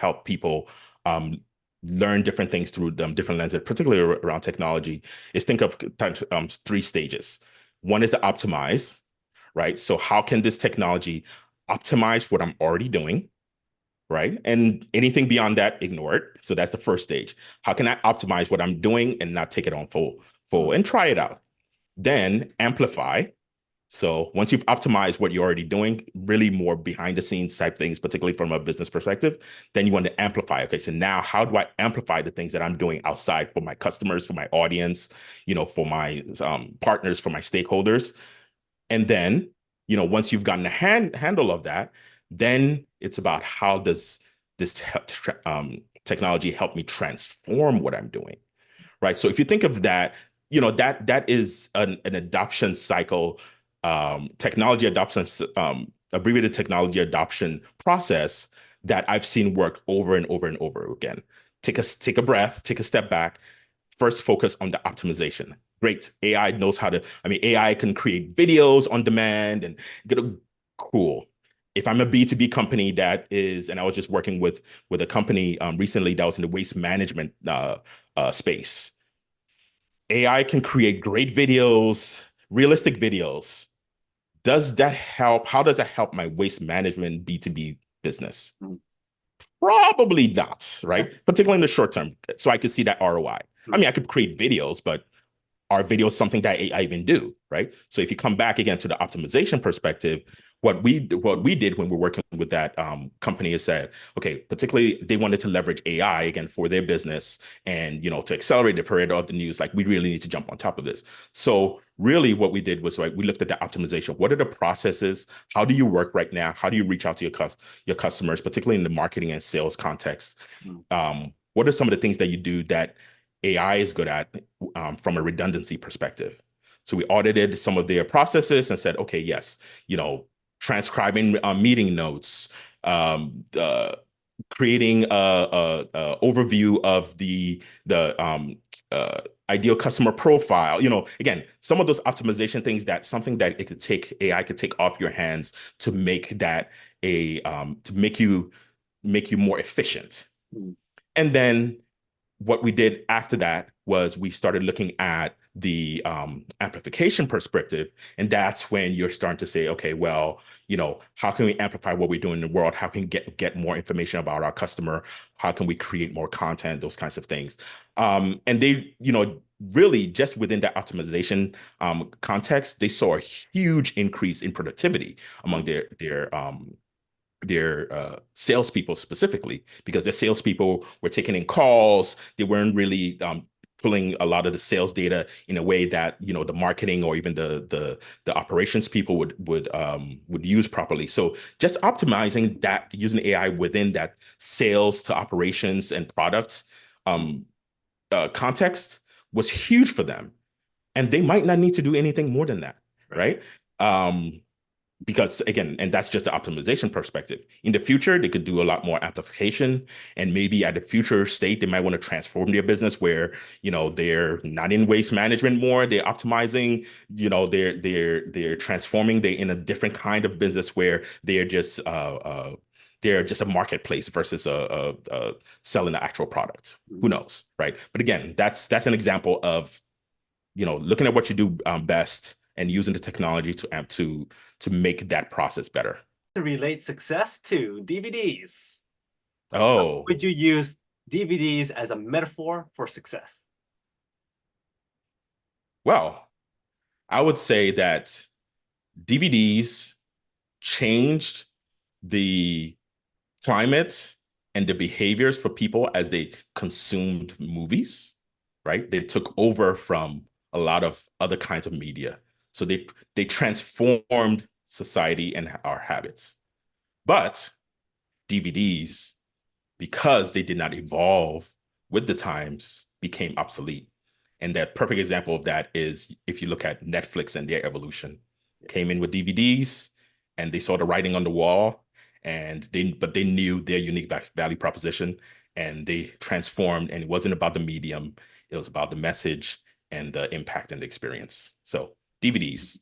help people learn different things through different lenses, particularly around technology, is think of three stages. One is to optimize, right? So how can this technology optimize what I'm already doing, right? And anything beyond that, ignore it. So that's the first stage. How can I optimize what I'm doing and not take it on full and try it out? Then amplify. So once you've optimized what you're already doing, really more behind the scenes type things, particularly from a business perspective, then you want to amplify. Okay, so now how do I amplify the things that I'm doing outside for my customers, for my audience, for my partners, for my stakeholders? And then, once you've gotten a handle of that, then it's about how does this technology help me transform what I'm doing, right? So if you think of that, that is an adoption cycle, technology adoption, abbreviated technology adoption process that I've seen work over and over and over again. Take a breath, take a step back. First, focus on the optimization. Great, AI knows how to. I mean, AI can create videos on demand and get a cool. If I'm a B2B company that is, and I was just working with a company recently that was in the waste management space. AI can create great videos, realistic videos. Does that help? How does that help my waste management B2B business? Probably not, right? Particularly in the short term. So I could see that ROI. I mean, I could create videos, but are videos something that I even do, right? So if you come back again to the optimization perspective, what we did when we're working with that company is that, okay, particularly they wanted to leverage AI again for their business and, to accelerate the period of the news, like we really need to jump on top of this. So really what we did was, right, we looked at the optimization. What are the processes? How do you work right now? How do you reach out to your customers, particularly in the marketing and sales context? What are some of the things that you do that AI is good at from a redundancy perspective? So we audited some of their processes and said, okay, yes, transcribing meeting notes, creating a overview of the ideal customer profile. Again, some of those optimization things, that something that AI could take off your hands to make that to make you more efficient. And then what we did after that was we started looking at the amplification perspective. And that's when you're starting to say, okay, well, how can we amplify what we do in the world? How can we get more information about our customer? How can we create more content? Those kinds of things. And they, really just within that optimization context, they saw a huge increase in productivity among their salespeople specifically, because the salespeople were taking in calls. They weren't really pulling a lot of the sales data in a way that the marketing or even the operations people would use properly. So just optimizing that using AI within that sales to operations and products context was huge for them, and they might not need to do anything more than that, right? Because again, and that's just the optimization perspective. In the future, they could do a lot more amplification, and maybe at the future state, they might want to transform their business where, they're not in waste management more. They're optimizing, they're transforming. They're in a different kind of business where they're just a marketplace versus selling the actual product. Who knows, right? But again, that's an example of, looking at what you do best and using the technology to make that process better. To relate success to DVDs. Oh. Would you use DVDs as a metaphor for success? Well, I would say that DVDs changed the climate and the behaviors for people as they consumed movies, right? They took over from a lot of other kinds of media. So they transformed society and our habits. But DVDs, because they did not evolve with the times, became obsolete. And that perfect example of that is if you look at Netflix and their evolution. Came in with DVDs and they saw the writing on the wall, but they knew their unique value proposition, and they transformed, and it wasn't about the medium, it was about the message and the impact and the experience. So DVDs.